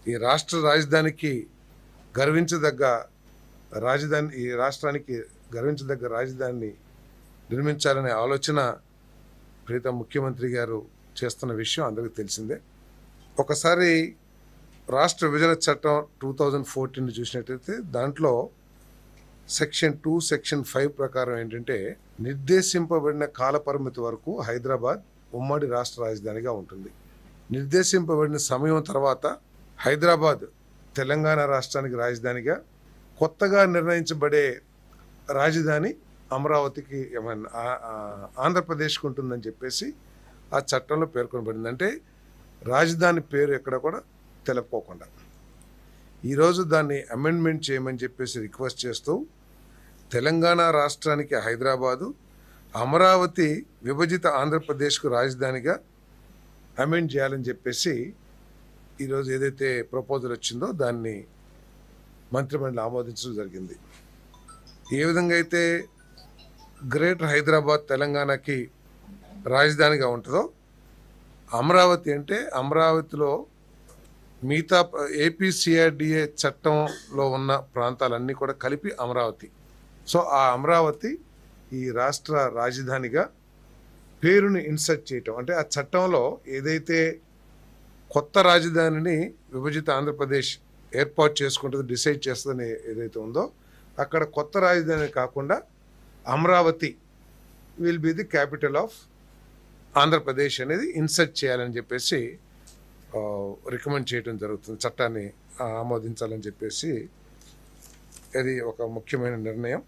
ఈ రాష్ట్ర రాజధానికి గర్వించదగ్గ రాజధాని, ఈ రాష్ట్రానికి గర్వించదగ్గ రాజధానిని నిర్మించాలనే ఆలోచన ప్రీతం ముఖ్యమంత్రి గారు చేస్తున్న విషయం అందరికీ తెలిసిందే. ఒకసారి రాష్ట్ర విభజన చట్టం 2014 చూసినట్లయితే దాంట్లో సెక్షన్ 2, సెక్షన్ 5 ప్రకారం ఏంటంటే నిర్దేశింపబడిన కాలపరిమితి వరకు హైదరాబాద్ ఉమ్మడి రాష్ట్ర రాజధానిగా ఉంటుంది. నిర్దేశింపబడిన సమయం తర్వాత హైదరాబాద్ తెలంగాణ రాష్ట్రానికి రాజధానిగా, కొత్తగా నిర్ణయించబడే రాజధాని అమరావతికి ఆంధ్రప్రదేశ్కి ఉంటుందని చెప్పేసి ఆ చట్టంలో పేర్కొనబడింది. అంటే రాజధాని పేరు ఎక్కడ కూడా తెలుపుకోకుండా ఈరోజు దాన్ని అమెండ్మెంట్ చేయమని చెప్పేసి రిక్వెస్ట్ చేస్తూ తెలంగాణ రాష్ట్రానికి హైదరాబాదు, అమరావతి విభజిత ఆంధ్రప్రదేశ్కు రాజధానిగా అమెండ్ చేయాలని చెప్పేసి ఈరోజు ఏదైతే ప్రపోజల్ వచ్చిందో దాన్ని మంత్రిమండలి ఆమోదించడం జరిగింది. ఏ విధంగా అయితే గ్రేటర్ హైదరాబాద్ తెలంగాణకి రాజధానిగా ఉంటుందో, అమరావతి అంటే అమరావతిలో మిగతా ఏపీసీఆర్డీఏ చట్టంలో ఉన్న ప్రాంతాలన్నీ కూడా కలిపి అమరావతి. సో ఆ అమరావతి ఈ రాష్ట్ర రాజధానిగా పేరుని ఇన్సర్ట్ చేయటం, అంటే ఆ చట్టంలో ఏదైతే కొత్త రాజధానిని విభజిత ఆంధ్రప్రదేశ్ ఏర్పాటు చేసుకుంటుంది, డిసైడ్ చేస్తుందని ఏదైతే ఉందో అక్కడ కొత్త రాజధాని కాకుండా Amaravati will be the capital of Andhra Pradesh అనేది ఇన్సర్ట్ చేయాలని చెప్పేసి రికమెండ్ చేయడం జరుగుతుంది. చట్టాన్ని ఆమోదించాలని చెప్పేసి అది ఒక ముఖ్యమైన నిర్ణయం.